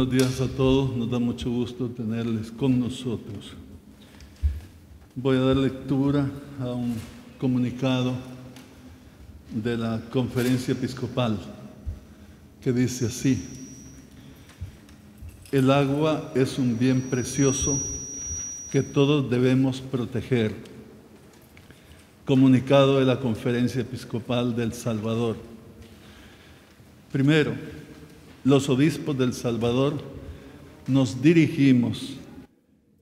Buenos días a todos, nos da mucho gusto tenerles con nosotros. Voy a dar lectura a un comunicado de la Conferencia Episcopal que dice así: el agua es un bien precioso que todos debemos proteger. Comunicado de la Conferencia Episcopal del Salvador. Primero, los obispos del Salvador nos dirigimos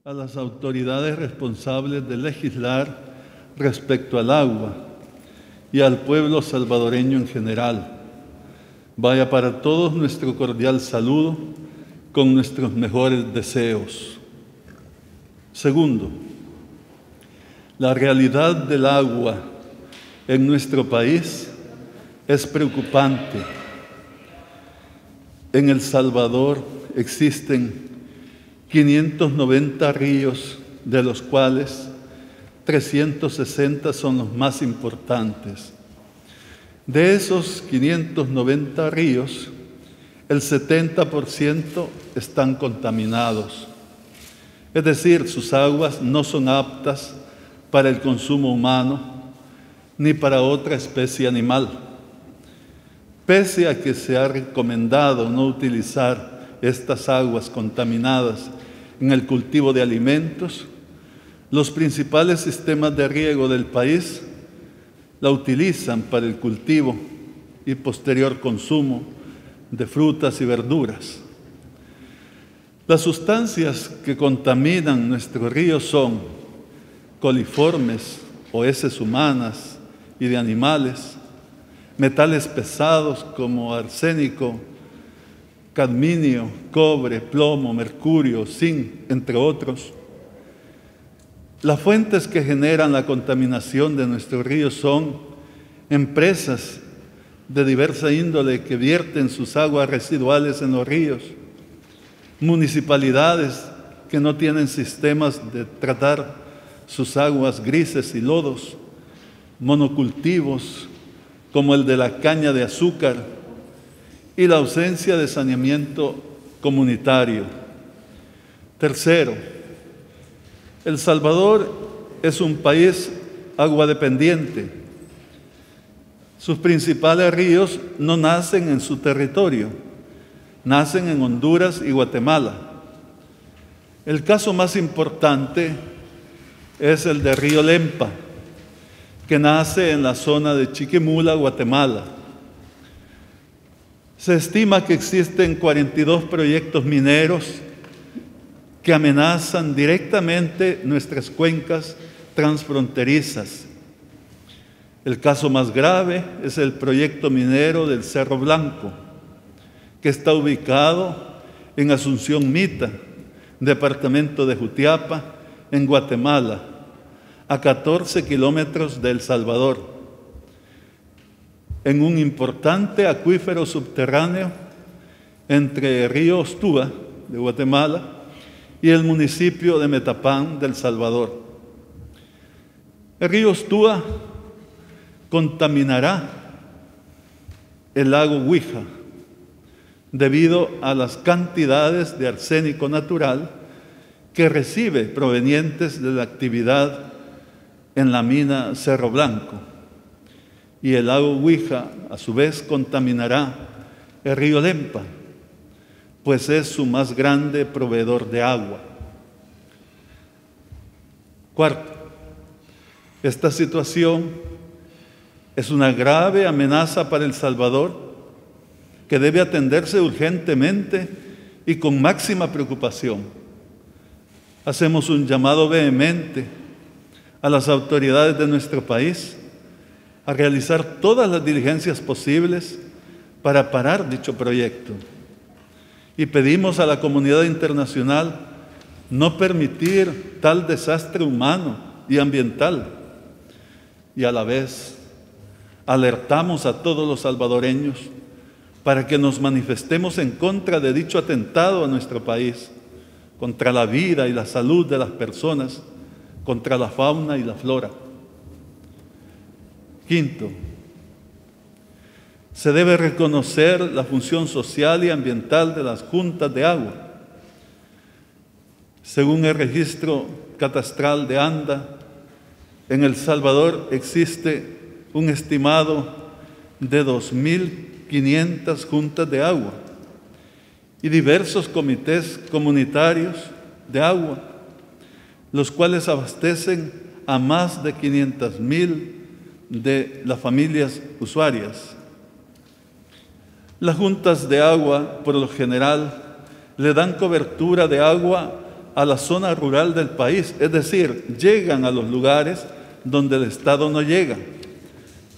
a las autoridades responsables de legislar respecto al agua y al pueblo salvadoreño en general. Vaya para todos nuestro cordial saludo con nuestros mejores deseos. Segundo, la realidad del agua en nuestro país es preocupante. En El Salvador existen 590 ríos, de los cuales 360 son los más importantes. De esos 590 ríos, el 70% están contaminados. Es decir, sus aguas no son aptas para el consumo humano ni para otra especie animal. Pese a que se ha recomendado no utilizar estas aguas contaminadas en el cultivo de alimentos, los principales sistemas de riego del país la utilizan para el cultivo y posterior consumo de frutas y verduras. Las sustancias que contaminan nuestros ríos son coliformes o heces humanas y de animales, metales pesados como arsénico, cadminio, cobre, plomo, mercurio, zinc, entre otros. Las fuentes que generan la contaminación de nuestros ríos son empresas de diversa índole que vierten sus aguas residuales en los ríos, municipalidades que no tienen sistemas de tratar sus aguas grises y lodos, monocultivos como el de la caña de azúcar y la ausencia de saneamiento comunitario. Tercero, El Salvador es un país aguadependiente. Sus principales ríos no nacen en su territorio, nacen en Honduras y Guatemala. El caso más importante es el de Río Lempa, que nace en la zona de Chiquimula, Guatemala. Se estima que existen 42 proyectos mineros que amenazan directamente nuestras cuencas transfronterizas. El caso más grave es el proyecto minero del Cerro Blanco, que está ubicado en Asunción Mita, departamento de Jutiapa, en Guatemala, a 14 kilómetros de El Salvador, en un importante acuífero subterráneo entre el río Ostúa de Guatemala y el municipio de Metapán de El Salvador. El río Ostúa contaminará el lago Huija debido a las cantidades de arsénico natural que recibe provenientes de la actividad en la mina Cerro Blanco, y el lago Huija a su vez contaminará el río Lempa, pues es su más grande proveedor de agua. Cuarto, esta situación es una grave amenaza para El Salvador que debe atenderse urgentemente y con máxima preocupación. Hacemos un llamado vehemente a las autoridades de nuestro país a realizar todas las diligencias posibles para parar dicho proyecto. Y pedimos a la comunidad internacional no permitir tal desastre humano y ambiental. Y a la vez alertamos a todos los salvadoreños para que nos manifestemos en contra de dicho atentado a nuestro país, contra la vida y la salud de las personas, contra la fauna y la flora. Quinto, Se debe reconocer la función social y ambiental de las juntas de agua. Según el registro catastral de ANDA, en El Salvador existe un estimado de 2.500 juntas de agua y diversos comités comunitarios de agua, los cuales abastecen a más de 500.000 de las familias usuarias. Las juntas de agua, por lo general, le dan cobertura de agua a la zona rural del país, es decir, llegan a los lugares donde el Estado no llega.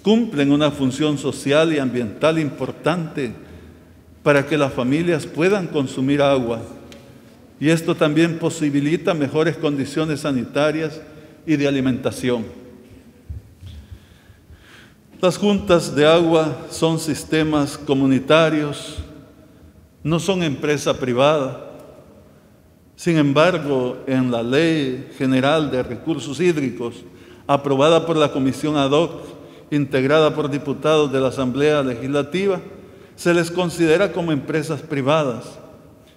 Cumplen una función social y ambiental importante para que las familias puedan consumir agua, y esto también posibilita mejores condiciones sanitarias y de alimentación. Las juntas de agua son sistemas comunitarios, no son empresa privada. Sin embargo, en la Ley General de Recursos Hídricos, aprobada por la Comisión ad hoc, integrada por diputados de la Asamblea Legislativa, se les considera como empresas privadas,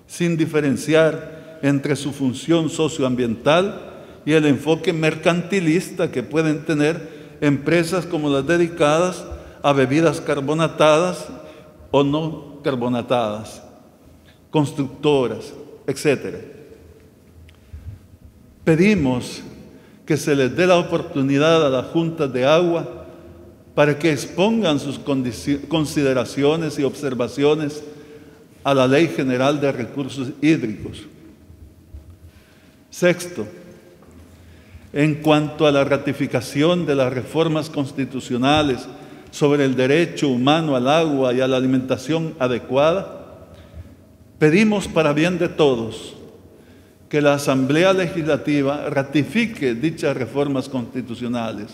sin diferenciar entre su función socioambiental y el enfoque mercantilista que pueden tener empresas como las dedicadas a bebidas carbonatadas o no carbonatadas, constructoras, etc. Pedimos que se les dé la oportunidad a las juntas de agua para que expongan sus consideraciones y observaciones a la Ley General de Recursos Hídricos. Sexto, en cuanto a la ratificación de las reformas constitucionales sobre el derecho humano al agua y a la alimentación adecuada, pedimos para bien de todos que la Asamblea Legislativa ratifique dichas reformas constitucionales,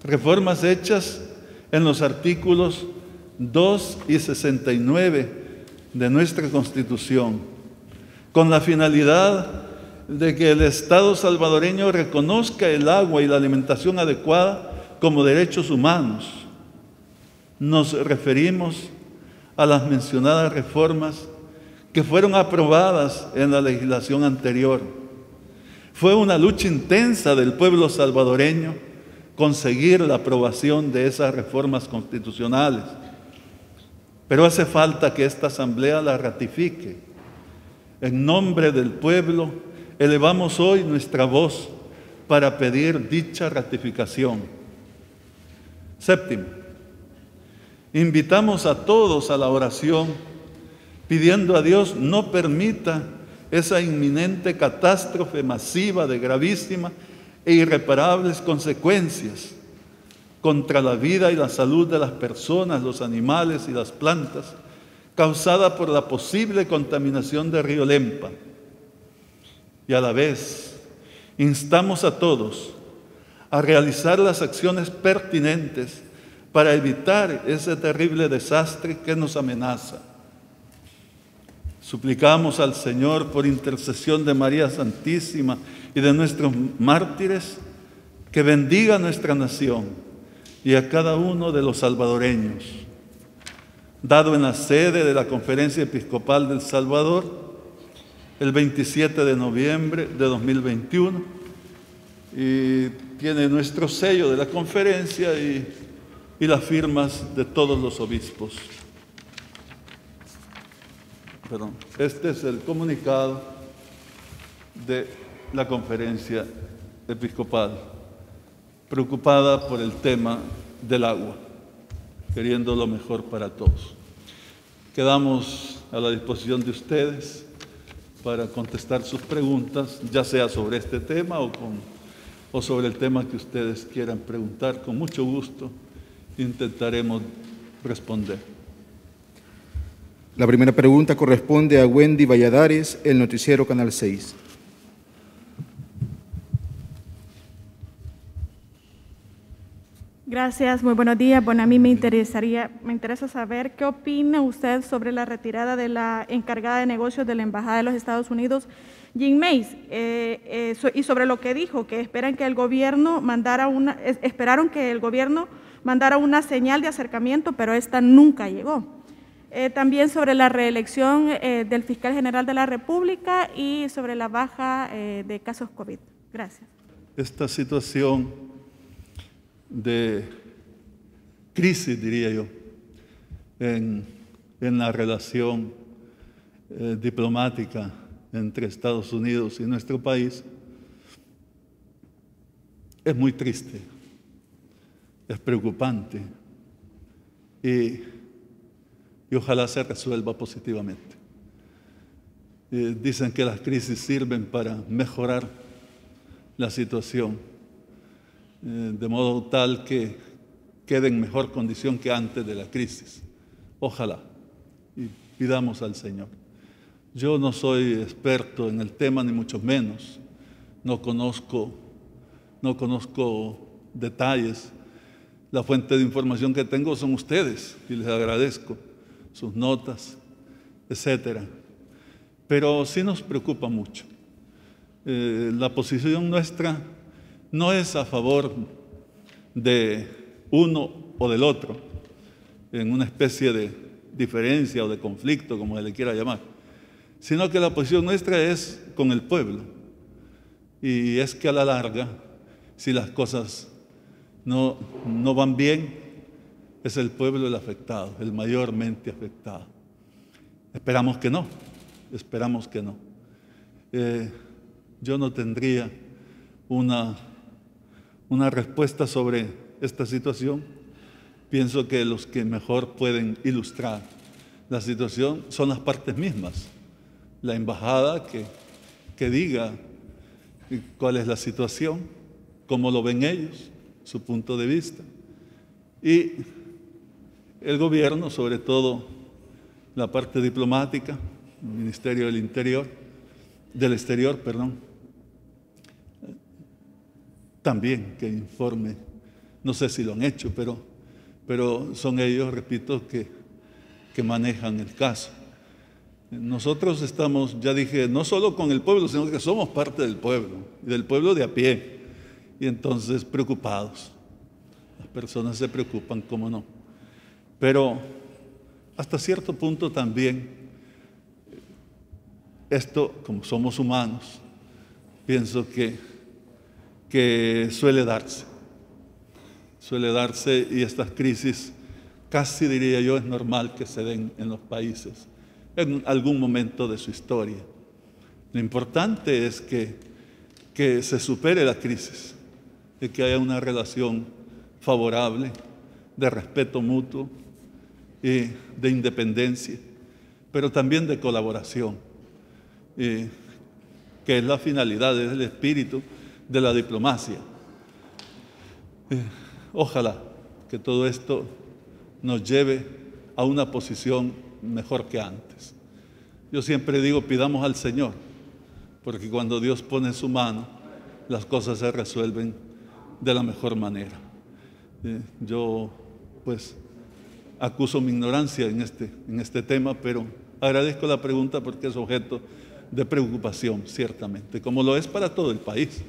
reformas hechas en los artículos 2 y 69 de nuestra Constitución, con la finalidad de que el Estado salvadoreño reconozca el agua y la alimentación adecuada como derechos humanos. Nos referimos a las mencionadas reformas que fueron aprobadas en la legislación anterior. Fue una lucha intensa del pueblo salvadoreño conseguir la aprobación de esas reformas constitucionales, pero hace falta que esta Asamblea la ratifique. En nombre del pueblo, elevamos hoy nuestra voz para pedir dicha ratificación. Séptimo, invitamos a todos a la oración, pidiendo a Dios no permita esa inminente catástrofe masiva de gravísimas e irreparables consecuencias contra la vida y la salud de las personas, los animales y las plantas, causada por la posible contaminación del río Lempa. Y a la vez, instamos a todos a realizar las acciones pertinentes para evitar ese terrible desastre que nos amenaza. Suplicamos al Señor, por intercesión de María Santísima y de nuestros mártires, que bendiga a nuestra nación y a cada uno de los salvadoreños. Dado en la sede de la Conferencia Episcopal del Salvador, el 27 de noviembre de 2021, y tiene nuestro sello de la conferencia y las firmas de todos los obispos. Perdón. Este es el comunicado de la Conferencia Episcopal, preocupada por el tema del agua, queriendo lo mejor para todos. Quedamos a la disposición de ustedes para contestar sus preguntas, ya sea sobre este tema o sobre el tema que ustedes quieran preguntar. Con mucho gusto intentaremos responder. La primera pregunta corresponde a Wendy Valladares, el noticiero Canal 6. Gracias, muy buenos días. Bueno, a mí me interesa saber qué opina usted sobre la retirada de la encargada de negocios de la Embajada de los Estados Unidos, Jean Mace, y sobre lo que dijo, que esperaron que el gobierno mandara una señal de acercamiento, pero esta nunca llegó. También sobre la reelección del fiscal general de la República y sobre la baja de casos COVID. Gracias. Esta situación de crisis, diría yo, en la relación diplomática entre Estados Unidos y nuestro país es muy triste, es preocupante y ojalá se resuelva positivamente. Dicen que las crisis sirven para mejorar la situación, de modo tal que quede en mejor condición que antes de la crisis. Ojalá, y pidamos al Señor. Yo no soy experto en el tema, ni mucho menos. No conozco detalles. La fuente de información que tengo son ustedes, y les agradezco sus notas, etcétera. Pero sí nos preocupa mucho. La posición nuestra no es a favor de uno o del otro, en una especie de diferencia o de conflicto, como se le quiera llamar, sino que la posición nuestra es con el pueblo. Y es que a la larga, si las cosas no van bien, es el pueblo el afectado, el mayormente afectado. Esperamos que no. Yo no tendría una respuesta sobre esta situación. Pienso que los que mejor pueden ilustrar la situación son las partes mismas. La embajada que diga cuál es la situación, cómo lo ven ellos, su punto de vista. Y el gobierno, sobre todo la parte diplomática, el Ministerio del Exterior, también que informe. No sé si lo han hecho, pero son ellos, repito, que manejan el caso. Nosotros estamos, ya dije, no solo con el pueblo, sino que somos parte del pueblo, y del pueblo de a pie. Y entonces preocupados. Las personas se preocupan, cómo no. Pero hasta cierto punto también, esto, como somos humanos, pienso que suele darse y estas crisis, casi diría yo, es normal que se den en los países en algún momento de su historia. Lo importante es que se supere la crisis y que haya una relación favorable, de respeto mutuo y de independencia, pero también de colaboración, que es la finalidad, es el espíritu de la diplomacia. Ojalá que todo esto nos lleve a una posición mejor que antes. Yo siempre digo, pidamos al Señor, porque cuando Dios pone su mano, las cosas se resuelven de la mejor manera. Yo, pues, acuso mi ignorancia en este tema, pero agradezco la pregunta porque es objeto de preocupación, ciertamente, como lo es para todo el país.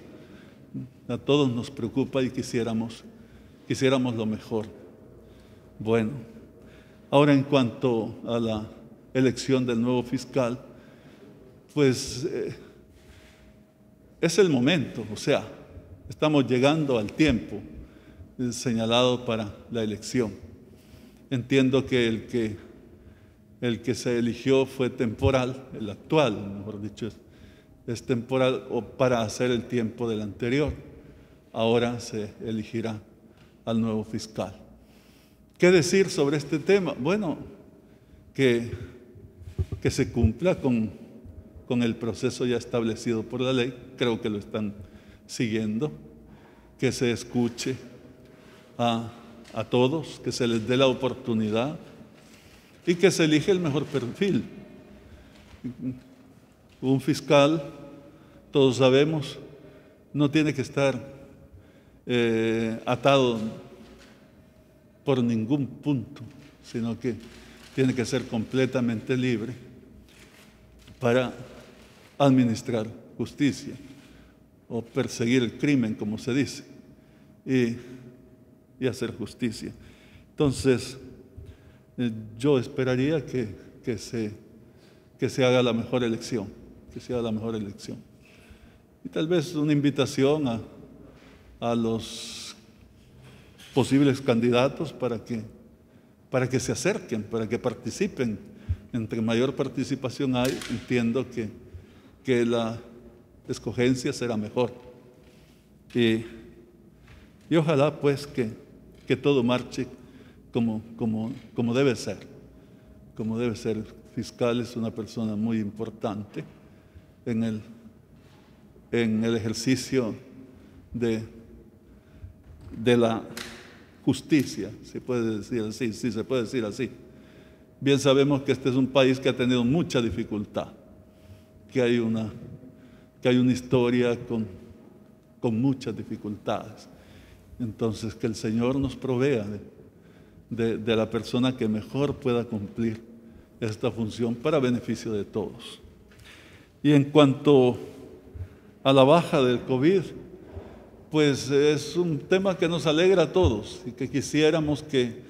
A todos nos preocupa y quisiéramos lo mejor. Bueno, ahora en cuanto a la elección del nuevo fiscal, pues es el momento, o sea, estamos llegando al tiempo señalado para la elección. Entiendo que el que se eligió fue temporal, el actual, mejor dicho, es temporal o para hacer el tiempo del anterior. Ahora se elegirá al nuevo fiscal. ¿Qué decir sobre este tema? Bueno, que se cumpla con el proceso ya establecido por la ley, creo que lo están siguiendo, que se escuche a todos, que se les dé la oportunidad y que se elige el mejor perfil. Un fiscal, todos sabemos, no tiene que estar atado por ningún punto, sino que tiene que ser completamente libre para administrar justicia o perseguir el crimen, como se dice. y hacer justicia. Entonces, yo esperaría que se haga la mejor elección, Y tal vez una invitación a los posibles candidatos para que se acerquen, para que participen. Entre mayor participación hay, entiendo que la escogencia será mejor. Y ojalá pues que todo marche como debe ser. Como debe ser. El fiscal es una persona muy importante en el ejercicio de la justicia, se puede decir así, sí se puede decir así. Bien sabemos que este es un país que ha tenido mucha dificultad, que hay una historia con muchas dificultades. Entonces, que el Señor nos provea de la persona que mejor pueda cumplir esta función para beneficio de todos. Y en cuanto a la baja del COVID, pues es un tema que nos alegra a todos y que quisiéramos que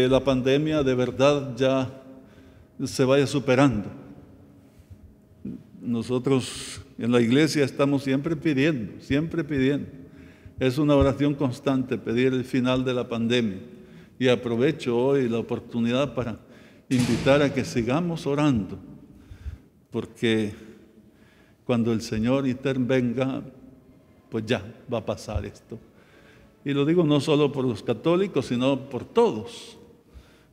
la pandemia de verdad ya se vaya superando. Nosotros en la iglesia estamos siempre pidiendo. Es una oración constante pedir el final de la pandemia. Y aprovecho hoy la oportunidad para invitar a que sigamos orando, porque cuando el Señor intervenga, pues ya va a pasar esto. Y lo digo no solo por los católicos, sino por todos,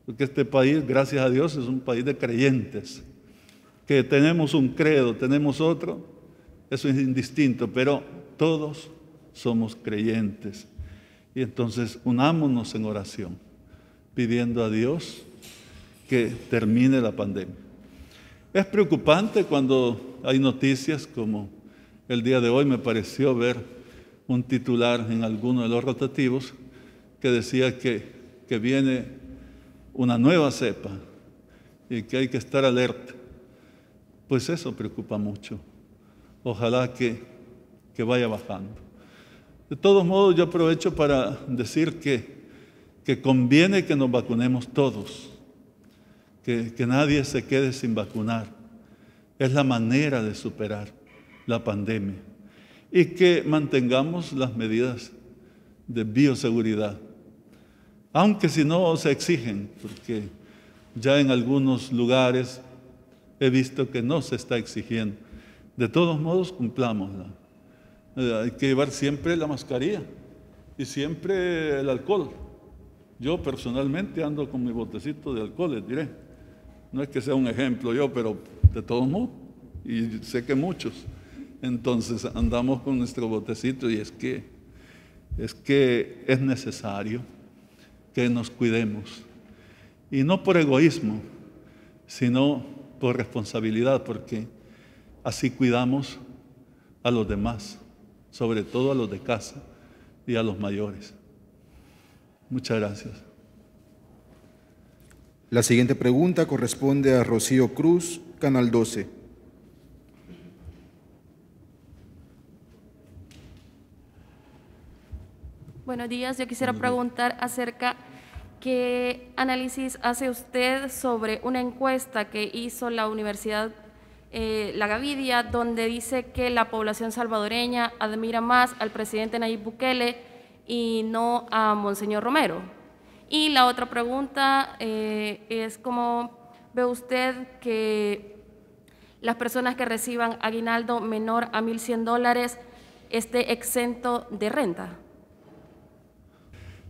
porque este país, gracias a Dios, es un país de creyentes, que tenemos un credo, tenemos otro, eso es indistinto, pero todos somos creyentes. Y entonces unámonos en oración, pidiendo a Dios que termine la pandemia. Es preocupante cuando hay noticias como el día de hoy me pareció ver un titular en alguno de los rotativos que decía que viene una nueva cepa y que hay que estar alerta. Pues eso preocupa mucho. Ojalá que vaya bajando. De todos modos, yo aprovecho para decir que conviene que nos vacunemos todos, que nadie se quede sin vacunar. Es la manera de superar la pandemia y que mantengamos las medidas de bioseguridad, aunque si no se exigen, porque ya en algunos lugares he visto que no se está exigiendo. De todos modos, cumplámosla. Hay que llevar siempre la mascarilla y siempre el alcohol. Yo personalmente ando con mi botecito de alcohol, les diré. No es que sea un ejemplo yo, pero de todos modos, y sé que muchos. Entonces andamos con nuestro botecito y es que es necesario que nos cuidemos. Y no por egoísmo, sino por responsabilidad, porque así cuidamos a los demás, sobre todo a los de casa y a los mayores. Muchas gracias. La siguiente pregunta corresponde a Rocío Cruz, Canal 12. Buenos días, yo quisiera preguntar acerca qué análisis hace usted sobre una encuesta que hizo la Universidad La Gavidia, donde dice que la población salvadoreña admira más al presidente Nayib Bukele y no a Monseñor Romero. Y la otra pregunta es cómo ve usted que las personas que reciban aguinaldo menor a $1,100 esté exento de renta.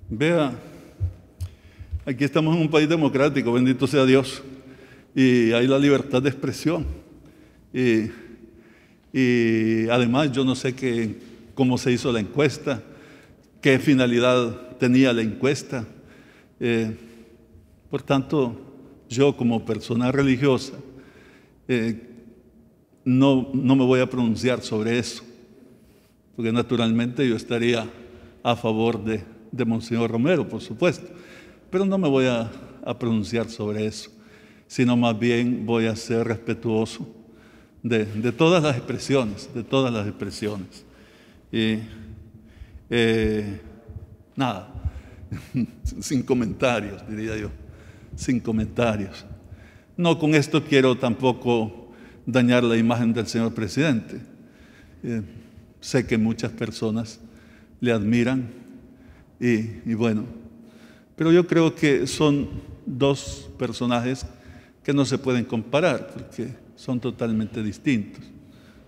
Vea, aquí estamos en un país democrático, bendito sea Dios, y hay la libertad de expresión. Y además yo no sé cómo se hizo la encuesta, qué finalidad tenía la encuesta. Por tanto, yo como persona religiosa no me voy a pronunciar sobre eso, porque naturalmente yo estaría a favor de Monseñor Romero, por supuesto, pero no me voy a pronunciar sobre eso, sino más bien voy a ser respetuoso de todas las expresiones, nada, sin comentarios, diría yo, sin comentarios. No con esto quiero tampoco dañar la imagen del señor presidente. Sé que muchas personas le admiran y bueno, pero yo creo que son dos personajes que no se pueden comparar porque son totalmente distintos,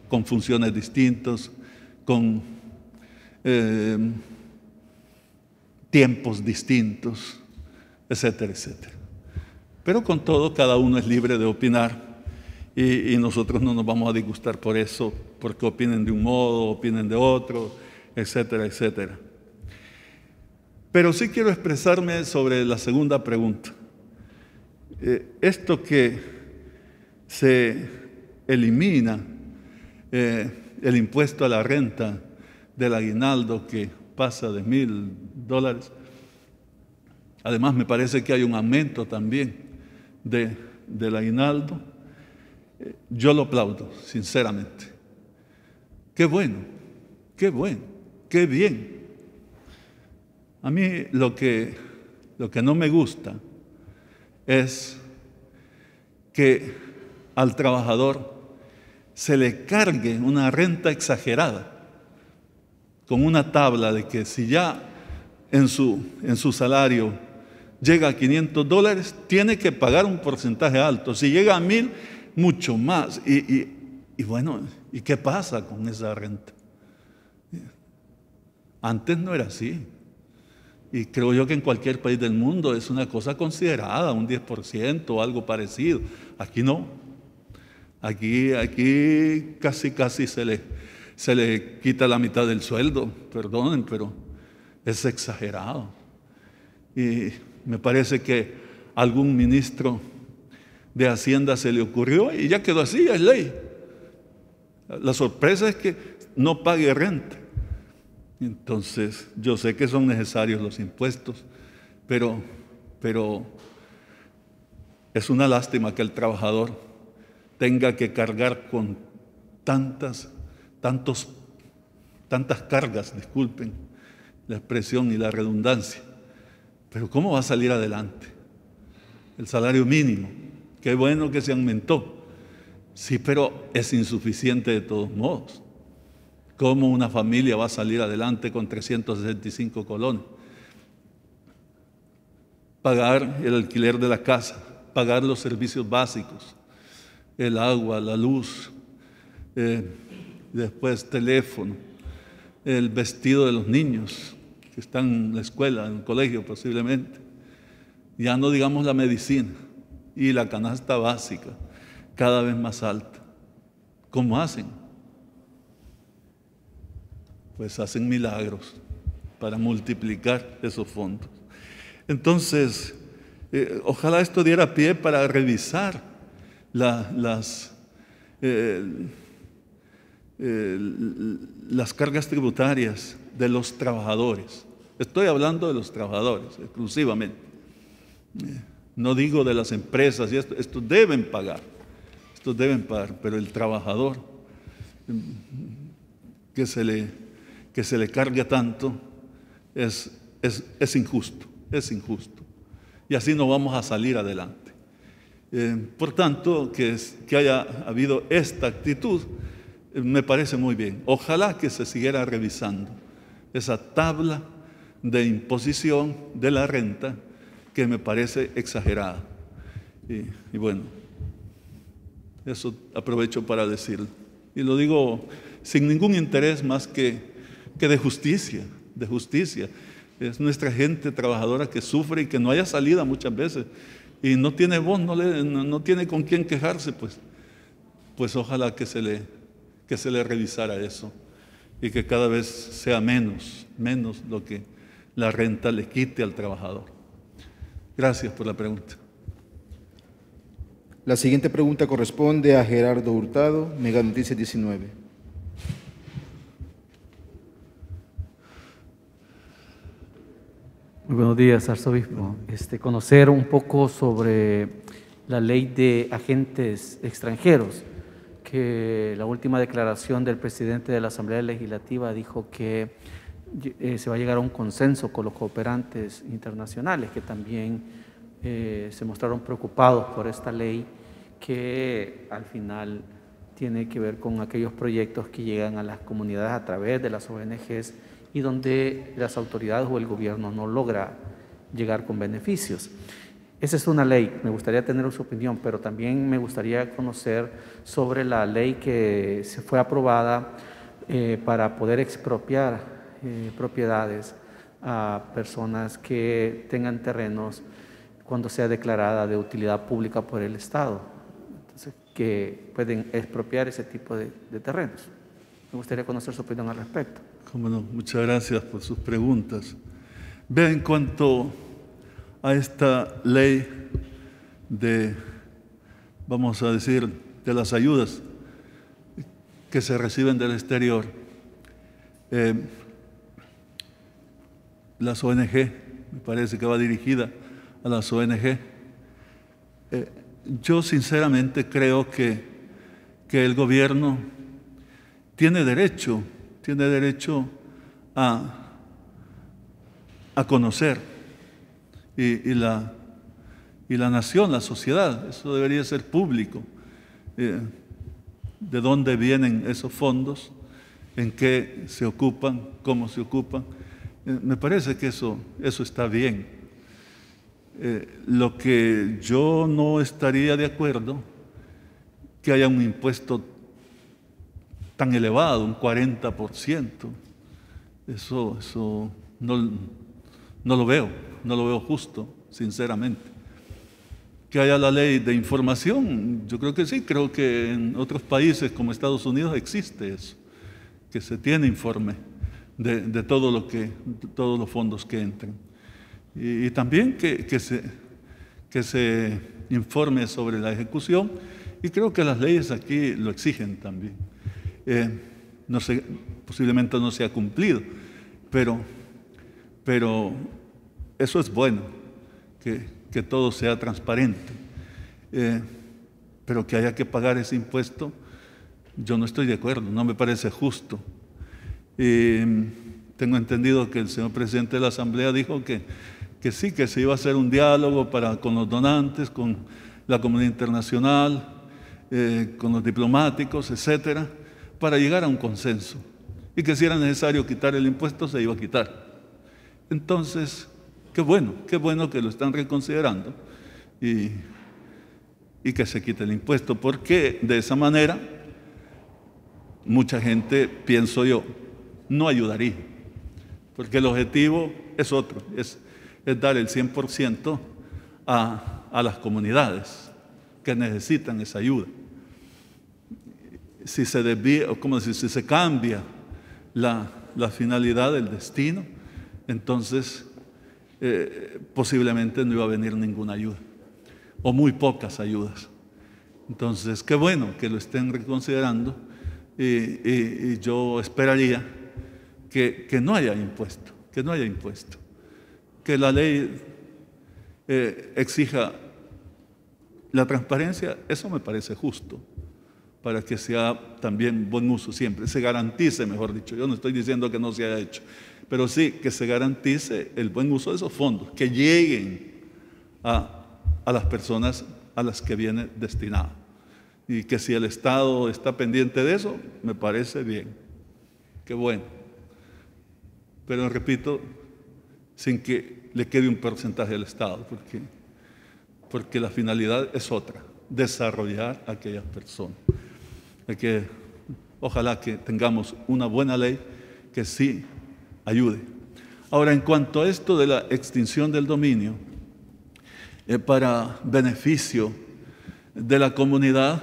con funciones distintas, con tiempos distintos, etcétera, etcétera. Pero con todo, cada uno es libre de opinar y nosotros no nos vamos a disgustar por eso, porque opinen de un modo, opinen de otro, etcétera, etcétera. Pero sí quiero expresarme sobre la segunda pregunta. Esto que se elimina el impuesto a la renta del aguinaldo que pasa de $1,000, además me parece que hay un aumento también del aguinaldo, yo lo aplaudo, sinceramente. Qué bueno, qué bueno, qué bien. A mí lo que no me gusta es que al trabajador se le cargue una renta exagerada con una tabla de que si ya en su salario llega a $500, tiene que pagar un porcentaje alto. Si llega a 1,000, mucho más. Y bueno, ¿y qué pasa con esa renta? Antes no era así. Y creo yo que en cualquier país del mundo es una cosa considerada, un 10% o algo parecido. Aquí no. Aquí casi se le quita la mitad del sueldo, perdonen, pero es exagerado. Y me parece que a algún ministro de Hacienda se le ocurrió y ya quedó así, es ley. La sorpresa es que no pague renta. Entonces, yo sé que son necesarios los impuestos, pero es una lástima que el trabajador tenga que cargar con tantas cargas, disculpen la expresión y la redundancia. Pero ¿cómo va a salir adelante? El salario mínimo, qué bueno que se aumentó. Sí, pero es insuficiente de todos modos. ¿Cómo una familia va a salir adelante con 365 colones? Pagar el alquiler de la casa, pagar los servicios básicos, el agua, la luz, después teléfono, el vestido de los niños que están en la escuela, en el colegio posiblemente. Ya no digamos la medicina y la canasta básica, cada vez más alta. ¿Cómo hacen? Pues hacen milagros para multiplicar esos fondos. Entonces, ojalá esto diera pie para revisar las cargas tributarias de los trabajadores. Estoy hablando de los trabajadores exclusivamente. No digo de las empresas, y estos deben pagar, pero el trabajador que se le cargue tanto es injusto, y así no vamos a salir adelante. Por tanto, que haya habido esta actitud me parece muy bien. Ojalá que se siguiera revisando esa tabla de imposición de la renta que me parece exagerada. Y bueno, eso aprovecho para decirlo. Y lo digo sin ningún interés más que de justicia, Es nuestra gente trabajadora que sufre y que no haya salida muchas veces y no tiene voz, no tiene con quién quejarse, pues ojalá que se le revisara eso y que cada vez sea menos lo que la renta le quite al trabajador. Gracias por la pregunta. La siguiente pregunta corresponde a Gerardo Hurtado, Mega Noticias 19. Muy buenos días, arzobispo. Conocer un poco sobre la ley de agentes extranjeros, que la última declaración del presidente de la Asamblea Legislativa dijo que se va a llegar a un consenso con los cooperantes internacionales que también se mostraron preocupados por esta ley que al final tiene que ver con aquellos proyectos que llegan a las comunidades a través de las ONGs y donde las autoridades o el gobierno no logra llegar con beneficios. Esa es una ley, me gustaría tener su opinión, pero también me gustaría conocer sobre la ley que se fue aprobada para poder expropiar propiedades a personas que tengan terrenos cuando sea declarada de utilidad pública por el Estado. Entonces, que pueden expropiar ese tipo de terrenos. Me gustaría conocer su opinión al respecto. Cómo no, muchas gracias por sus preguntas. Vean, en cuanto a esta ley de, vamos a decir, de las ayudas que se reciben del exterior, las ONG, me parece que va dirigida a las ONG, yo sinceramente creo que el gobierno tiene derecho a conocer y la nación, la sociedad, eso debería ser público, de dónde vienen esos fondos, en qué se ocupan, cómo se ocupan. Me parece que eso está bien. Lo que yo no estaría de acuerdo, que haya un impuesto tan elevado, un 40%. Eso no lo veo justo, sinceramente. Que haya la ley de información, yo creo que sí, creo que en otros países como Estados Unidos existe eso, que se tiene informe de todos los fondos que entran. Y también que se informe sobre la ejecución, y creo que las leyes aquí lo exigen también. No sé, posiblemente no se ha cumplido, pero eso es bueno, que todo sea transparente. Pero que haya que pagar ese impuesto, yo no estoy de acuerdo, no me parece justo. Tengo entendido que el señor presidente de la Asamblea dijo que sí, que se iba a hacer un diálogo con los donantes, con la comunidad internacional, con los diplomáticos, etcétera, para llegar a un consenso. Y que si era necesario quitar el impuesto, se iba a quitar. Entonces, qué bueno que lo están reconsiderando y que se quite el impuesto, porque de esa manera mucha gente, pienso yo, no ayudaría, porque el objetivo es otro, es dar el 100% a las comunidades que necesitan esa ayuda. Si se desvía, o como decir, si se cambia la finalidad del destino, entonces posiblemente no iba a venir ninguna ayuda, o muy pocas ayudas. Entonces, qué bueno que lo estén reconsiderando, y yo esperaría que no haya impuesto, que la ley exija la transparencia. Eso me parece justo, para que sea también buen uso siempre, se garantice, mejor dicho. Yo no estoy diciendo que no se haya hecho, pero sí que se garantice el buen uso de esos fondos, que lleguen a las personas a las que viene destinado. Y que si el Estado está pendiente de eso, me parece bien, qué bueno. Pero repito, sin que le quede un porcentaje al Estado, porque la finalidad es otra, desarrollar a aquellas personas. Ojalá que tengamos una buena ley que sí ayude. Ahora, en cuanto a esto de la extinción del dominio, para beneficio de la comunidad,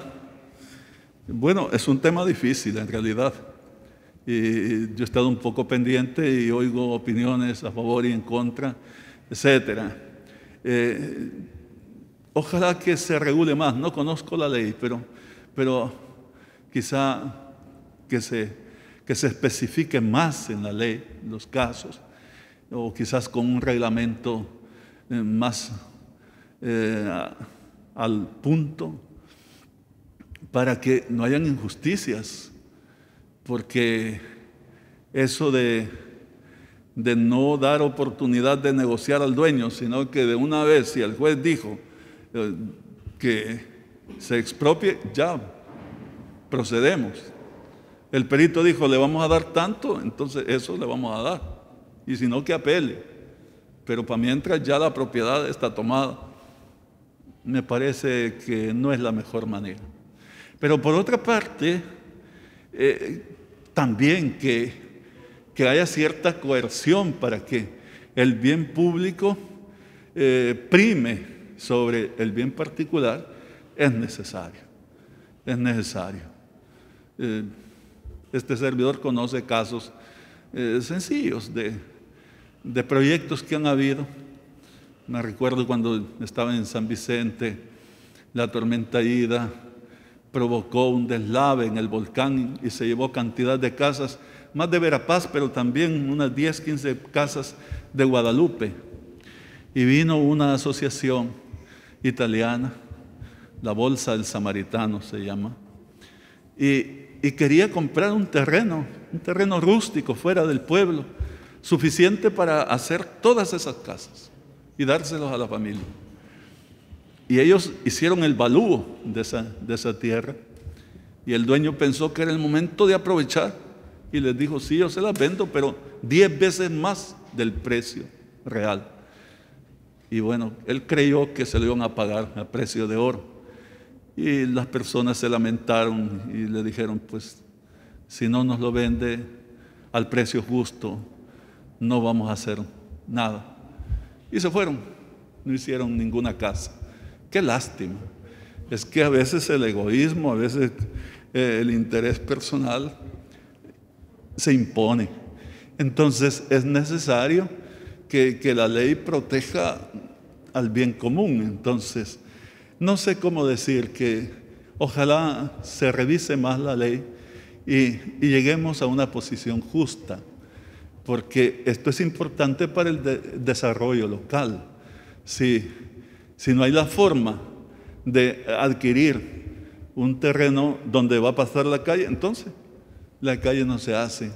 bueno, es un tema difícil en realidad. Y yo he estado un poco pendiente y oigo opiniones a favor y en contra, etcétera. Ojalá que se regule más. No conozco la ley, pero quizá que se especifique más en la ley los casos, o quizás con un reglamento más al punto, para que no hayan injusticias, porque eso de de no dar oportunidad de negociar al dueño, sino que de una vez, si el juez dijo que se expropie, ya procedemos. El perito dijo, le vamos a dar tanto, entonces eso le vamos a dar. Y si no, que apele. Pero para mientras ya la propiedad está tomada, me parece que no es la mejor manera. Pero por otra parte, también que haya cierta coerción para que el bien público prime sobre el bien particular es necesario. Es necesario. Este servidor conoce casos sencillos de proyectos que han habido. Me recuerdo cuando estaba en San Vicente, la tormenta Ida provocó un deslave en el volcán y se llevó cantidad de casas, más de Verapaz, pero también unas 10, 15 casas de Guadalupe. Y vino una asociación italiana, la Bolsa del Samaritano se llama, y quería comprar un terreno rústico fuera del pueblo, suficiente para hacer todas esas casas y dárselos a la familia. Y ellos hicieron el valúo de esa tierra, y el dueño pensó que era el momento de aprovechar y les dijo, sí, yo se las vendo, pero 10 veces más del precio real. Y bueno, él creyó que se lo iban a pagar a precio de oro. Y las personas se lamentaron y le dijeron, pues, si no nos lo vende al precio justo, no vamos a hacer nada. Y se fueron, no hicieron ninguna casa. Qué lástima. Es que a veces el egoísmo, a veces el interés personal se impone. Entonces es necesario que la ley proteja al bien común. Entonces, no sé cómo decir, que ojalá se revise más la ley y lleguemos a una posición justa, porque esto es importante para el desarrollo local. Si no hay la forma de adquirir un terreno donde va a pasar la calle, entonces la calle no se hace.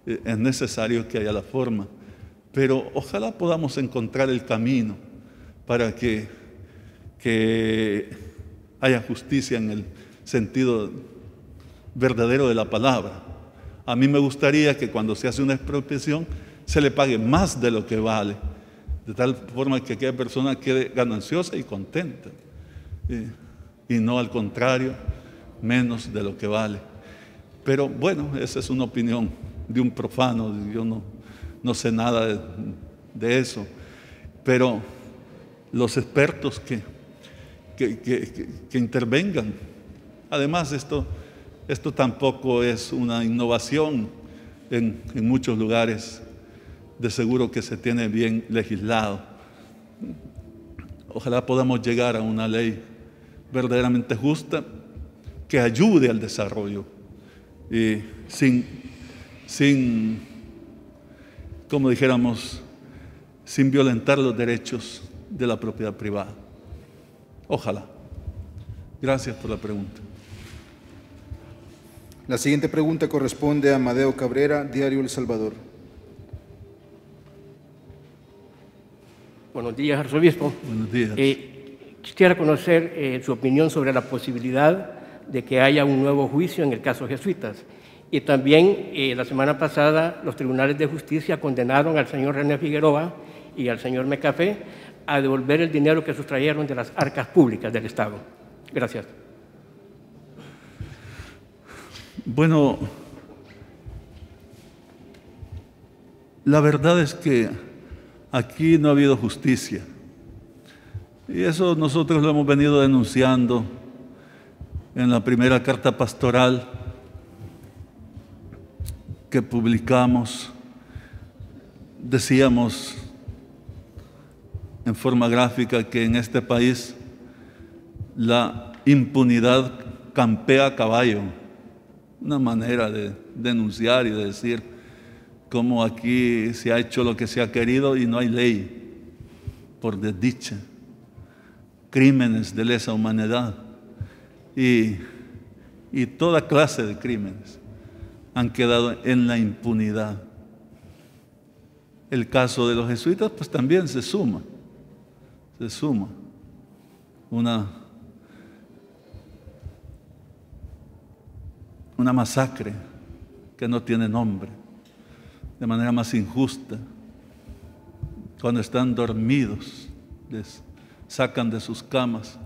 Es necesario que haya la forma, pero ojalá podamos encontrar el camino para que haya justicia en el sentido verdadero de la palabra. A mí me gustaría que cuando se hace una expropiación se le pague más de lo que vale, de tal forma que aquella persona quede gananciosa y contenta, y no al contrario, menos de lo que vale. Pero bueno, esa es una opinión de un profano, yo no sé nada de eso, pero los expertos que intervengan. Además, esto tampoco es una innovación en muchos lugares, de seguro que se tiene bien legislado. Ojalá podamos llegar a una ley verdaderamente justa que ayude al desarrollo, sin, como dijéramos, sin violentar los derechos de la propiedad privada. Ojalá. Gracias por la pregunta. La siguiente pregunta corresponde a Amadeo Cabrera, Diario El Salvador. Buenos días, arzobispo. Buenos días. Quisiera conocer su opinión sobre la posibilidad de que haya un nuevo juicio en el caso jesuitas. Y también, la semana pasada, los tribunales de justicia condenaron al señor René Figueroa y al señor Mecafé a devolver el dinero que sustrayeron de las arcas públicas del Estado. Gracias. Bueno, la verdad es que aquí no ha habido justicia. Y eso nosotros lo hemos venido denunciando en la primera carta pastoral que publicamos. Decíamos en forma gráfica que en este país la impunidad campea a caballo. Una manera de denunciar y de decir cómo aquí se ha hecho lo que se ha querido y no hay ley, por desdicha. Crímenes de lesa humanidad y toda clase de crímenes han quedado en la impunidad. El caso de los jesuitas, pues también se suma una masacre que no tiene nombre, de manera más injusta. Cuando están dormidos, les sacan de sus camas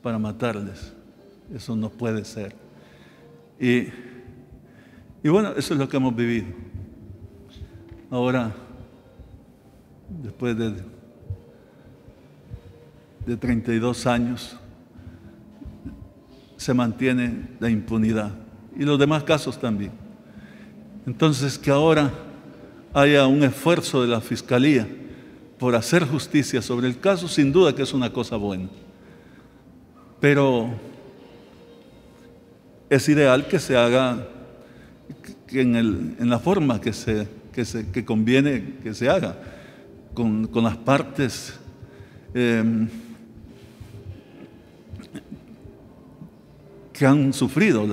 para matarles. Eso no puede ser. Y bueno, eso es lo que hemos vivido. Ahora, después de 32 años, se mantiene la impunidad. Y los demás casos también. Entonces, que ahora haya un esfuerzo de la Fiscalía por hacer justicia sobre el caso, sin duda que es una cosa buena. Pero es ideal que se haga en la forma que conviene que se haga, con las partes que han sufrido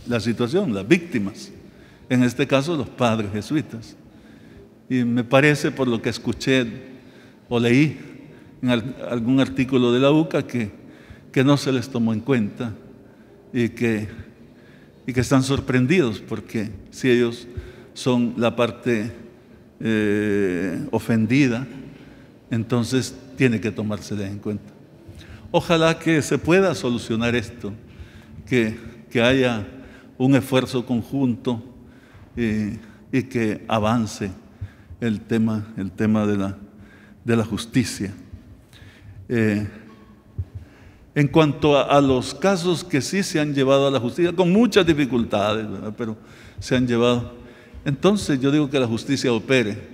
la situación, las víctimas, en este caso los padres jesuitas. Y me parece, por lo que escuché o leí en algún artículo de la UCA, que no se les tomó en cuenta y que están sorprendidos, porque si ellos son la parte ofendida, entonces tiene que tomárseles en cuenta. Ojalá que se pueda solucionar esto, que haya un esfuerzo conjunto y que avance el tema de la justicia. En cuanto a los casos que sí se han llevado a la justicia, con muchas dificultades, ¿verdad?, pero se han llevado, entonces yo digo que la justicia opere.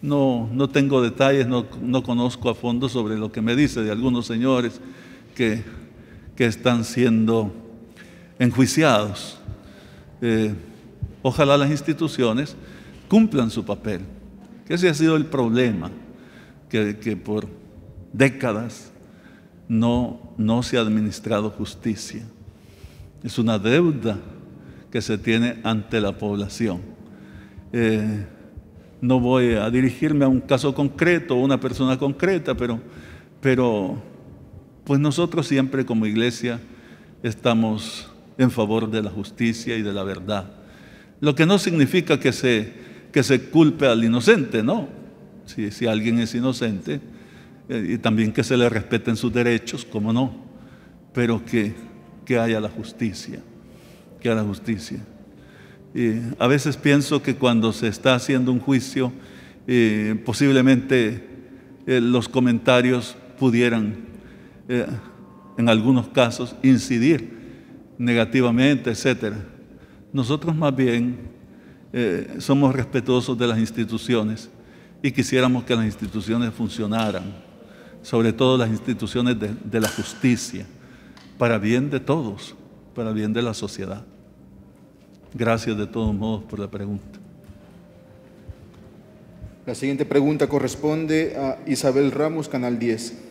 No tengo detalles, no conozco a fondo sobre lo que me dice de algunos señores que están siendo enjuiciados. Ojalá las instituciones cumplan su papel, que ese ha sido el problema, que por décadas no se ha administrado justicia. Es una deuda que se tiene ante la población. No voy a dirigirme a un caso concreto, a una persona concreta, pero pues nosotros siempre como iglesia estamos en favor de la justicia y de la verdad. Lo que no significa que se culpe al inocente, ¿no? Si alguien es inocente, y también que se le respeten sus derechos, cómo no, pero que haya la justicia, que haya la justicia. Y a veces pienso que cuando se está haciendo un juicio, posiblemente los comentarios pudieran, en algunos casos, incidir negativamente, etcétera. Nosotros más bien somos respetuosos de las instituciones y quisiéramos que las instituciones funcionaran, sobre todo las instituciones de la justicia, para bien de todos, para bien de la sociedad. Gracias de todos modos por la pregunta. La siguiente pregunta corresponde a Isabel Ramos, Canal 10.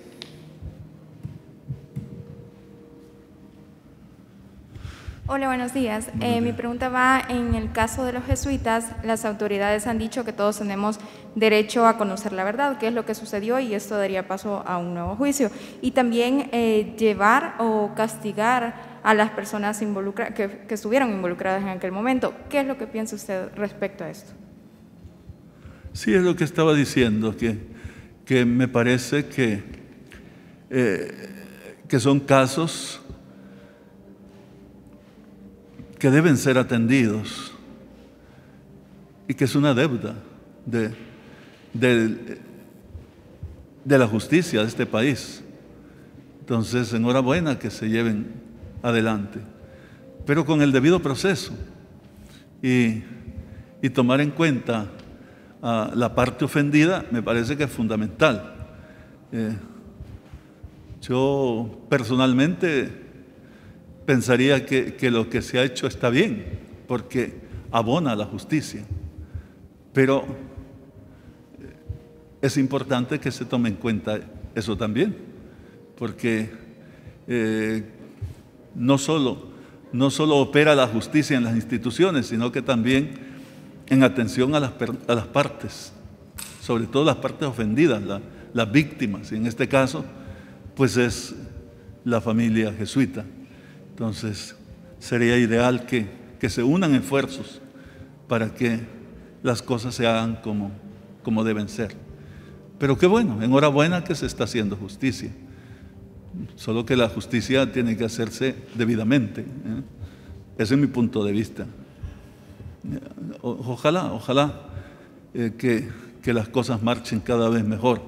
Hola, buenos días. Mi pregunta va en el caso de los jesuitas. Las autoridades han dicho que todos tenemos derecho a conocer la verdad, qué es lo que sucedió, y esto daría paso a un nuevo juicio. Y también llevar o castigar a las personas que estuvieron involucradas en aquel momento. ¿Qué es lo que piensa usted respecto a esto? Sí, es lo que estaba diciendo, que me parece que son casos que deben ser atendidos y que es una deuda de la justicia de este país. Entonces, enhorabuena que se lleven adelante, pero con el debido proceso y tomar en cuenta a la parte ofendida me parece que es fundamental. Yo personalmente pensaría que lo que se ha hecho está bien, porque abona a la justicia, pero es importante que se tome en cuenta eso también, porque no solo opera la justicia en las instituciones, sino que también en atención a las partes, sobre todo las partes ofendidas, las víctimas, y en este caso, pues es la familia jesuita. Entonces, sería ideal que se unan esfuerzos para que las cosas se hagan como deben ser. Pero qué bueno, enhorabuena que se está haciendo justicia. Solo que la justicia tiene que hacerse debidamente, ¿eh? Ese es mi punto de vista. Ojalá que las cosas marchen cada vez mejor.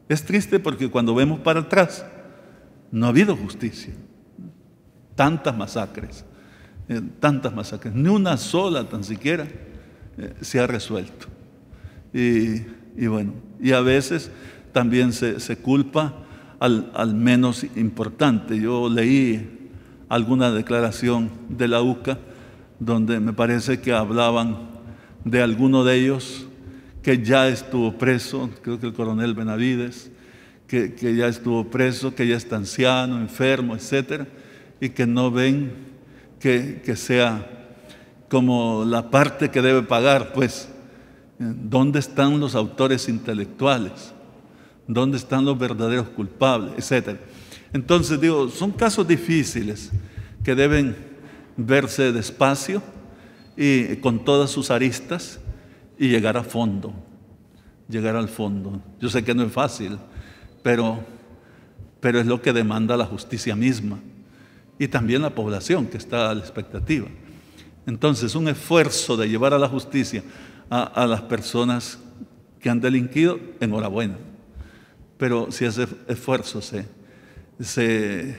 Es triste porque cuando vemos para atrás no ha habido justicia. Tantas masacres, ni una sola tan siquiera se ha resuelto. Y bueno, y a veces también se culpa al menos importante. Yo leí alguna declaración de la UCA donde me parece que hablaban de alguno de ellos que ya estuvo preso, creo que el coronel Benavides, que ya estuvo preso, que ya está anciano, enfermo, etcétera, y que no ven que sea como la parte que debe pagar, pues. ¿Dónde están los autores intelectuales? ¿Dónde están los verdaderos culpables? Etcétera. Entonces, digo, son casos difíciles que deben verse despacio y con todas sus aristas y llegar a fondo, llegar al fondo. Yo sé que no es fácil, pero es lo que demanda la justicia misma y también la población que está a la expectativa. Entonces, un esfuerzo de llevar a la justicia a las personas que han delinquido, enhorabuena. Pero si ese esfuerzo se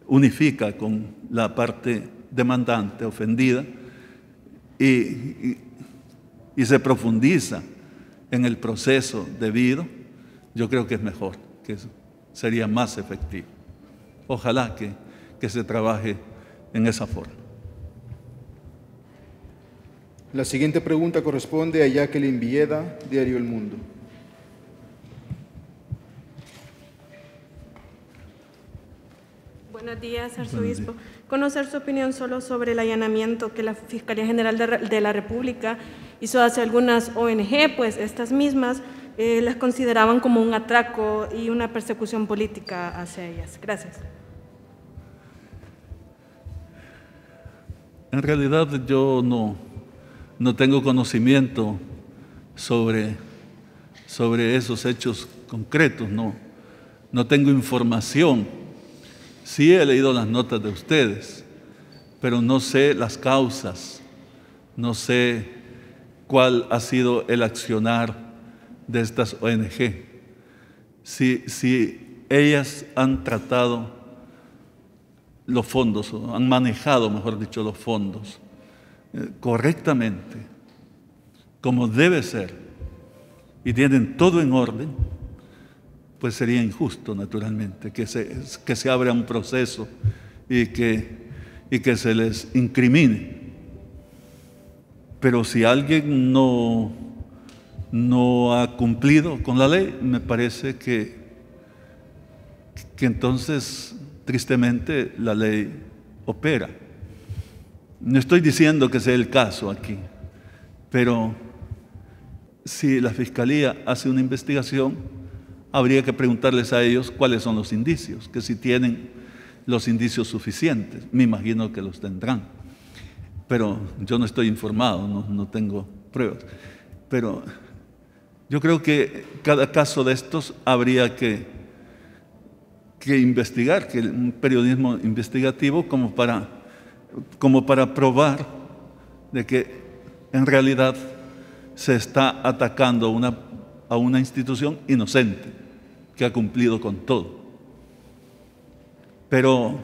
unifica con la parte demandante, ofendida, y se profundiza en el proceso debido, yo creo que es mejor, que sería más efectivo. Ojalá que se trabaje en esa forma. La siguiente pregunta corresponde a Jacqueline Villeda, Diario El Mundo. Buenos días, arzobispo. Conocer su opinión solo sobre el allanamiento que la Fiscalía General de la República hizo hacia algunas ONG, pues estas mismas las consideraban como un atraco y una persecución política hacia ellas. Gracias. En realidad yo no tengo conocimiento sobre esos hechos concretos, no tengo información. Sí he leído las notas de ustedes, pero no sé las causas, no sé cuál ha sido el accionar de estas ONG. Si ellas han tratado los fondos, o han manejado, mejor dicho, los fondos correctamente, como debe ser, y tienen todo en orden, pues sería injusto, naturalmente, que se abra un proceso y que se les incrimine. Pero si alguien no ha cumplido con la ley, me parece que entonces, tristemente, la ley opera. No estoy diciendo que sea el caso aquí, pero si la Fiscalía hace una investigación, habría que preguntarles a ellos cuáles son los indicios, que si tienen los indicios suficientes. Me imagino que los tendrán, pero yo no estoy informado, no tengo pruebas. Pero yo creo que cada caso de estos habría que investigar, que un periodismo investigativo como para probar de que en realidad se está atacando a una institución inocente que ha cumplido con todo. Pero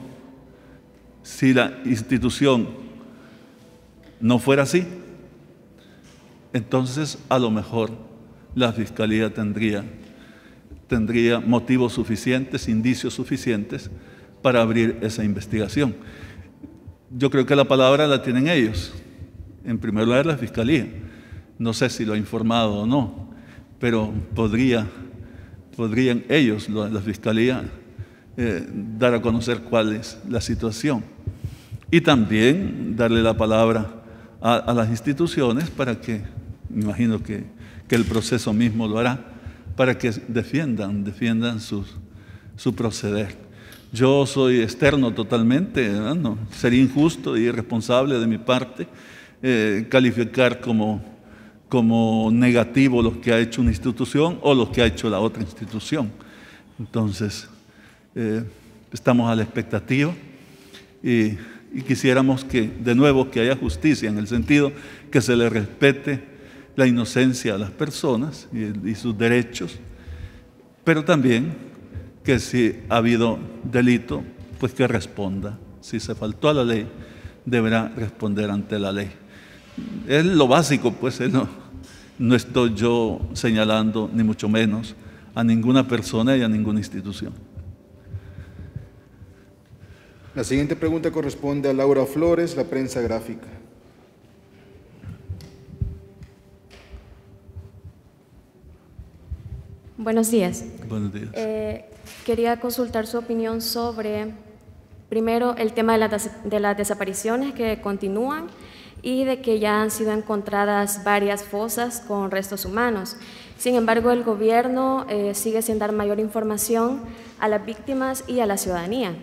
si la institución no fuera así, entonces a lo mejor la Fiscalía tendría motivos suficientes, indicios suficientes para abrir esa investigación. Yo creo que la palabra la tienen ellos. En primer lugar, la Fiscalía. No sé si lo ha informado o no, pero podrían ellos, la Fiscalía, dar a conocer cuál es la situación. Y también darle la palabra a las instituciones para que, me imagino que el proceso mismo lo hará, para que defiendan su proceder. Yo soy externo totalmente, ¿no? Sería injusto y irresponsable de mi parte calificar como negativo lo que ha hecho una institución o lo que ha hecho la otra institución. Entonces, estamos a la expectativa y quisiéramos de nuevo que haya justicia, en el sentido que se le respete la inocencia a las personas y sus derechos, pero también que si ha habido delito, pues que responda. Si se faltó a la ley, deberá responder ante la ley. Es lo básico, pues no estoy yo señalando, ni mucho menos, a ninguna persona y a ninguna institución. La siguiente pregunta corresponde a Laura Flores, La Prensa Gráfica. Buenos días. Buenos días. Quería consultar su opinión sobre, primero, el tema de las desapariciones que continúan y de que ya han sido encontradas varias fosas con restos humanos. Sin embargo, el gobierno sigue sin dar mayor información a las víctimas y a la ciudadanía.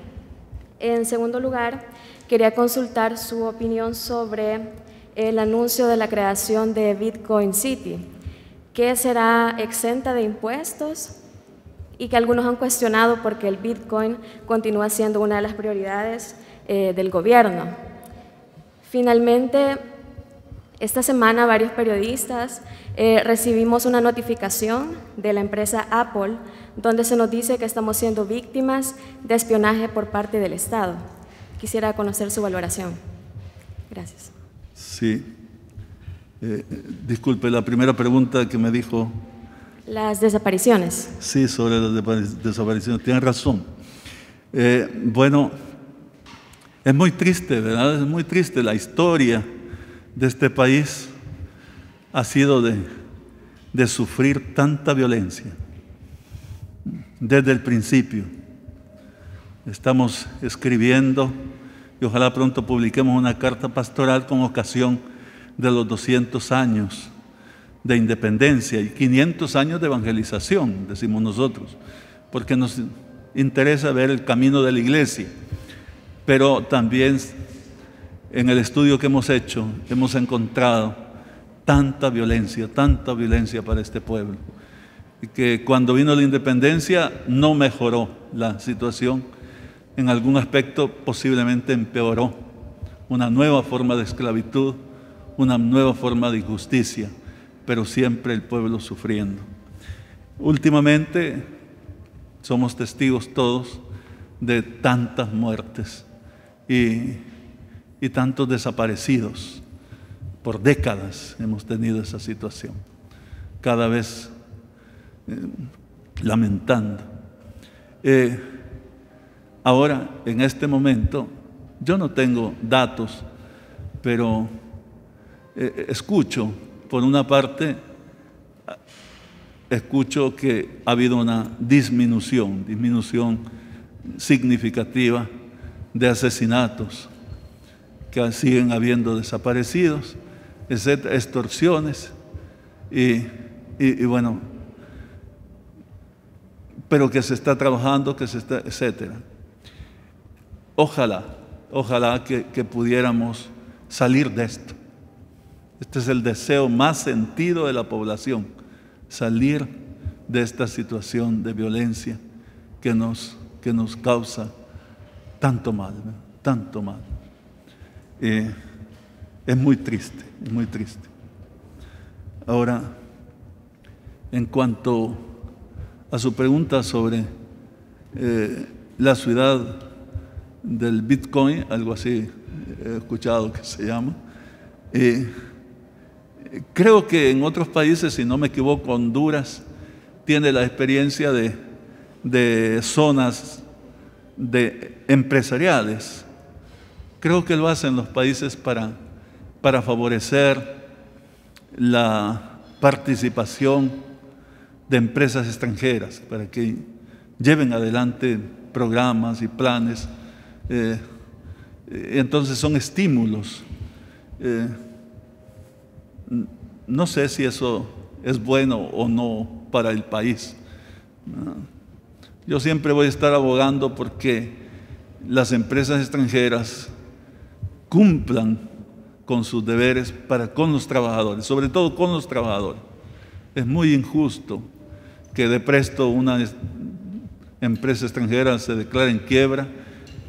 En segundo lugar, quería consultar su opinión sobre el anuncio de la creación de Bitcoin City, que será exenta de impuestos y que algunos han cuestionado porque el Bitcoin continúa siendo una de las prioridades del gobierno. Finalmente, esta semana varios periodistas recibimos una notificación de la empresa Apple donde se nos dice que estamos siendo víctimas de espionaje por parte del Estado. Quisiera conocer su valoración. Gracias. Sí. Disculpe, la primera pregunta que me dijo. Las desapariciones. Sí, sobre las desapariciones. Tiene razón. Bueno, es muy triste, ¿verdad? Es muy triste. La historia de este país ha sido de sufrir tanta violencia desde el principio. Estamos escribiendo y ojalá pronto publiquemos una carta pastoral con ocasión de los 200 años de independencia y 500 años de evangelización, decimos nosotros, porque nos interesa ver el camino de la iglesia, pero también en el estudio que hemos hecho hemos encontrado tanta violencia para este pueblo, y que cuando vino la independencia no mejoró la situación, en algún aspecto posiblemente empeoró, una nueva forma de esclavitud, una nueva forma de injusticia, pero siempre el pueblo sufriendo. Últimamente somos testigos todos de tantas muertes y tantos desaparecidos. Por décadas hemos tenido esa situación, cada vez lamentando. Ahora, en este momento, yo no tengo datos, pero escucho, por una parte, escucho que ha habido una disminución significativa de asesinatos, que siguen habiendo desaparecidos, extorsiones y bueno, pero que se está trabajando, etcétera. Ojalá que pudiéramos salir de esto. Este es el deseo más sentido de la población, salir de esta situación de violencia que nos causa tanto mal, tanto mal. Es muy triste, es muy triste. Ahora, en cuanto a su pregunta sobre la ciudad del Bitcoin, algo así he escuchado que se llama, creo que en otros países, si no me equivoco, Honduras tiene la experiencia de zonas empresariales. Creo que lo hacen los países para favorecer la participación de empresas extranjeras, para que lleven adelante programas y planes. Entonces son estímulos. no sé si eso es bueno o no para el país. Yo siempre voy a estar abogando porque las empresas extranjeras cumplan con sus deberes con los trabajadores, sobre todo con los trabajadores. Es muy injusto que de presto una empresa extranjera se declare en quiebra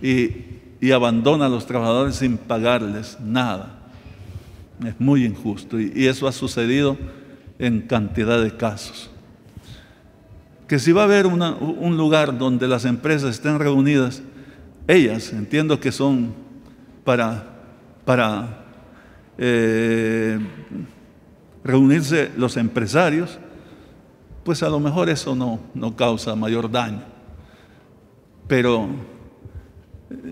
y abandona a los trabajadores sin pagarles nada. Es muy injusto y eso ha sucedido en cantidad de casos. Que si va a haber un lugar donde las empresas estén reunidas, ellas, entiendo que son para reunirse los empresarios, pues a lo mejor eso no causa mayor daño. Pero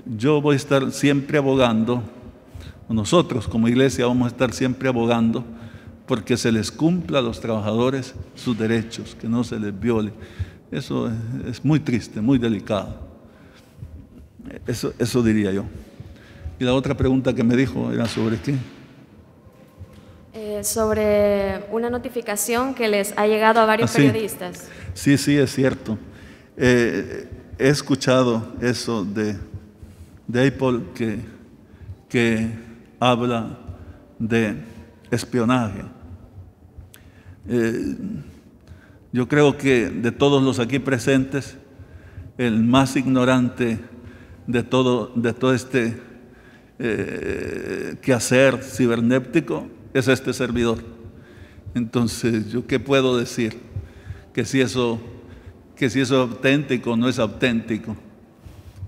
yo voy a estar siempre abogando, nosotros como iglesia vamos a estar siempre abogando porque se les cumpla a los trabajadores sus derechos, que no se les viole. Eso es muy triste, muy delicado. Eso diría yo. Y la otra pregunta que me dijo era sobre qué. Sobre una notificación que les ha llegado a varios periodistas. Sí, es cierto. He escuchado eso de Apple que habla de espionaje. Yo creo que de todos los aquí presentes, el más ignorante de todo este quehacer cibernético es este servidor. Entonces, ¿yo qué puedo decir? Que si eso es auténtico o no es auténtico,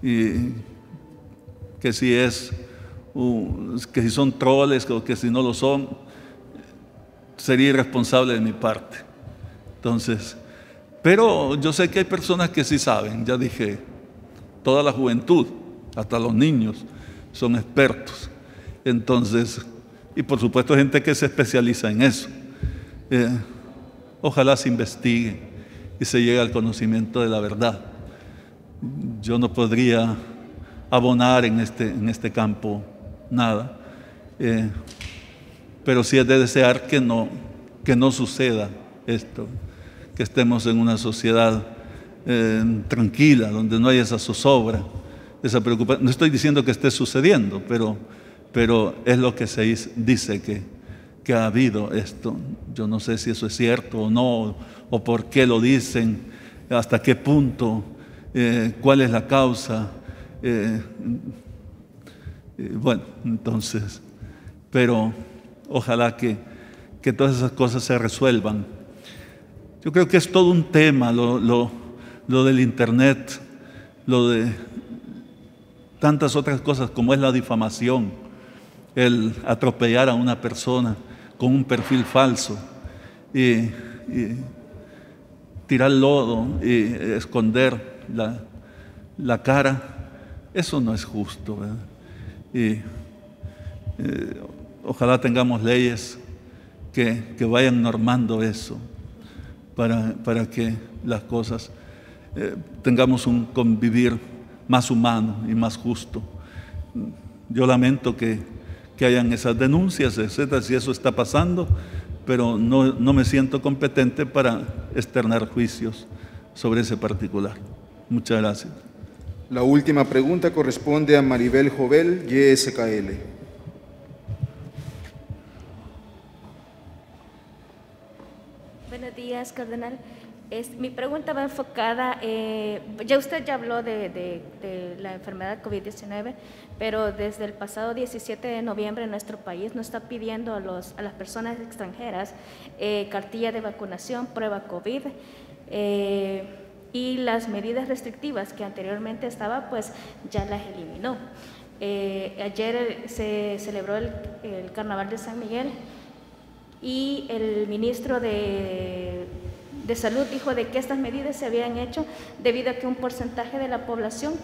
y que si son troles o que si no lo son, sería irresponsable de mi parte. Entonces, pero yo sé que hay personas que sí saben, ya dije, toda la juventud, hasta los niños, son expertos. Entonces, y por supuesto gente que se especializa en eso. Ojalá se investigue y se llegue al conocimiento de la verdad. Yo no podría abonar en este campo nada, pero sí es de desear que no suceda esto, que estemos en una sociedad tranquila, donde no haya esa zozobra, esa preocupación. No estoy diciendo que esté sucediendo, pero es lo que se dice que ha habido esto. Yo no sé si eso es cierto o no, o por qué lo dicen, hasta qué punto, cuál es la causa. Bueno, entonces, pero ojalá que todas esas cosas se resuelvan. Yo creo que es todo un tema lo del Internet, lo de tantas otras cosas como es la difamación, el atropellar a una persona con un perfil falso y tirar lodo y esconder la cara. Eso no es justo, ¿verdad? Y ojalá tengamos leyes que vayan normando eso para que las cosas tengamos un convivir más humano y más justo. Yo lamento que hayan esas denuncias, etcétera, si eso está pasando, pero no me siento competente para externar juicios sobre ese particular. Muchas gracias. La última pregunta corresponde a Maribel Jovel, YSKL. Buenos días, cardenal. Mi pregunta va enfocada, usted ya habló de la enfermedad COVID-19, pero desde el pasado 17 de noviembre nuestro país nos está pidiendo a las personas extranjeras cartilla de vacunación, prueba COVID, y las medidas restrictivas que anteriormente estaba, pues ya las eliminó. Ayer se celebró el Carnaval de San Miguel y el ministro de Salud dijo de que estas medidas se habían hecho debido a que un porcentaje de la población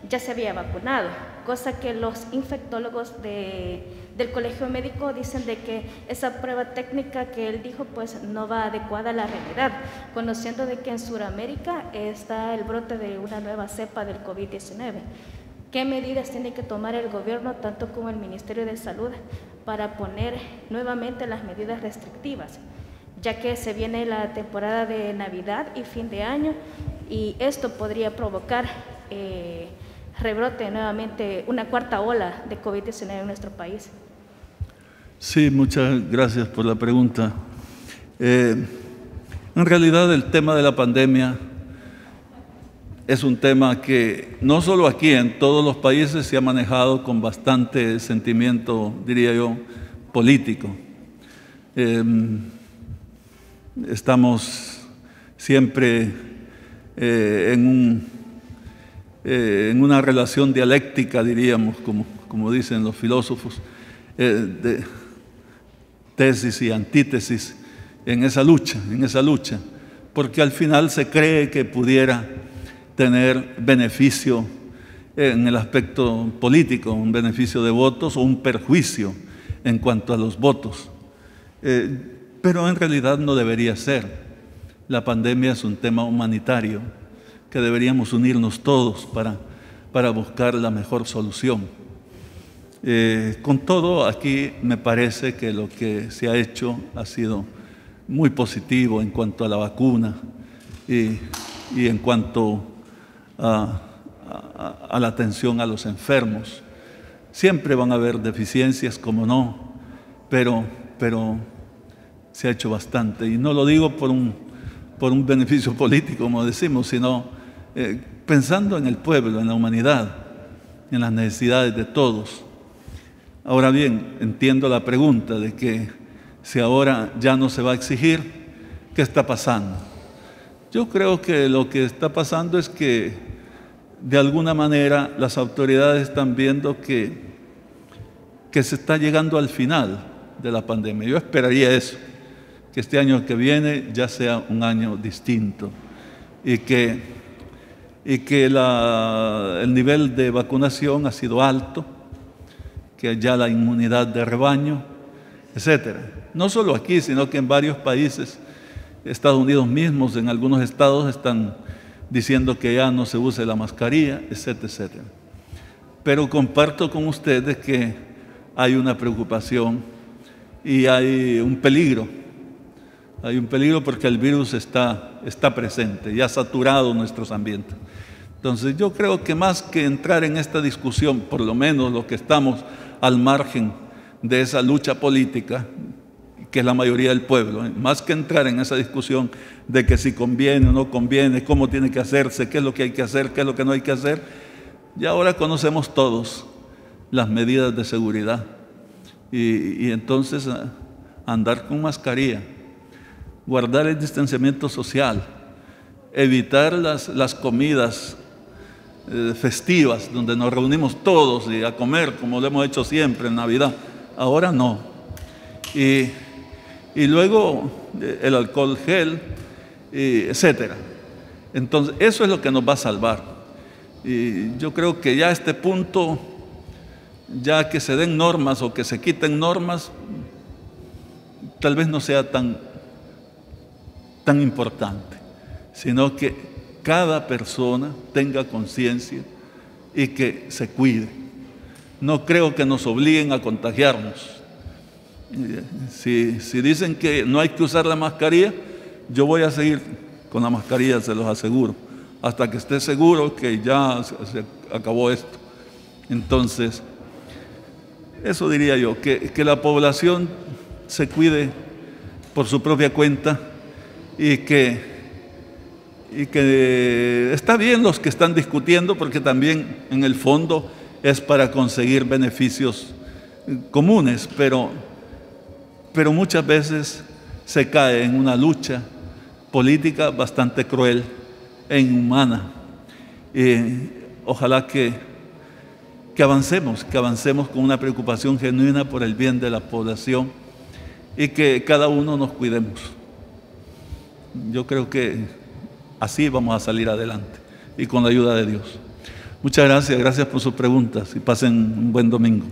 ya se había vacunado, cosa que los infectólogos del Colegio Médico dicen de que esa prueba técnica que él dijo pues no va adecuada a la realidad, conociendo de que en Sudamérica está el brote de una nueva cepa del COVID-19. ¿qué medidas tiene que tomar el gobierno, tanto como el Ministerio de Salud, para poner nuevamente las medidas restrictivas? Ya que se viene la temporada de Navidad y fin de año, y esto podría provocar rebrote nuevamente, una cuarta ola de COVID-19 en nuestro país. Sí, muchas gracias por la pregunta. En realidad el tema de la pandemia es un tema que no solo aquí, en todos los países se ha manejado con bastante sentimiento, diría yo, político. Estamos siempre en una relación dialéctica, diríamos, como dicen los filósofos, de tesis y antítesis en esa lucha, porque al final se cree que pudiera tener beneficio en el aspecto político, un beneficio de votos o un perjuicio en cuanto a los votos. Pero en realidad no debería ser. La pandemia es un tema humanitario que deberíamos unirnos todos para buscar la mejor solución. Con todo, aquí me parece que lo que se ha hecho ha sido muy positivo en cuanto a la vacuna y en cuanto a la atención a los enfermos. Siempre van a haber deficiencias, como no, pero se ha hecho bastante. Y no lo digo por un beneficio político, como decimos, sino pensando en el pueblo, en la humanidad, en las necesidades de todos. Ahora bien, entiendo la pregunta de que si ahora ya no se va a exigir, ¿qué está pasando? Yo creo que lo que está pasando es que de alguna manera las autoridades están viendo que se está llegando al final de la pandemia. Yo esperaría eso, que este año que viene ya sea un año distinto y que el nivel de vacunación ha sido alto, que ya la inmunidad de rebaño, etcétera. No solo aquí, sino que en varios países, Estados Unidos mismos, en algunos estados están diciendo que ya no se use la mascarilla, etcétera, etcétera. Pero comparto con ustedes que hay una preocupación y hay un peligro. Hay un peligro porque el virus está presente y ha saturado nuestros ambientes. Entonces yo creo que más que entrar en esta discusión, por lo menos los que estamos al margen de esa lucha política, que es la mayoría del pueblo, más que entrar en esa discusión de que si conviene o no conviene, cómo tiene que hacerse, qué es lo que hay que hacer, qué es lo que no hay que hacer, ya ahora conocemos todos las medidas de seguridad y entonces andar con mascarilla, guardar el distanciamiento social, evitar las comidas festivas donde nos reunimos todos y a comer como lo hemos hecho siempre en Navidad, ahora no. Y luego el alcohol gel, etcétera. Entonces eso es lo que nos va a salvar. Y yo creo que ya a este punto, ya que se den normas o que se quiten normas, tal vez no sea tan importante, sino que cada persona tenga conciencia y que se cuide. No creo que nos obliguen a contagiarnos. Si dicen que no hay que usar la mascarilla, yo voy a seguir con la mascarilla, se los aseguro, hasta que esté seguro que ya se acabó esto. Entonces, eso diría yo, que la población se cuide por su propia cuenta y que está bien los que están discutiendo, porque también en el fondo es para conseguir beneficios comunes, pero muchas veces se cae en una lucha política bastante cruel e inhumana. Ojalá que avancemos con una preocupación genuina por el bien de la población y que cada uno nos cuidemos. Yo creo que así vamos a salir adelante y con la ayuda de Dios. Muchas gracias por sus preguntas y pasen un buen domingo.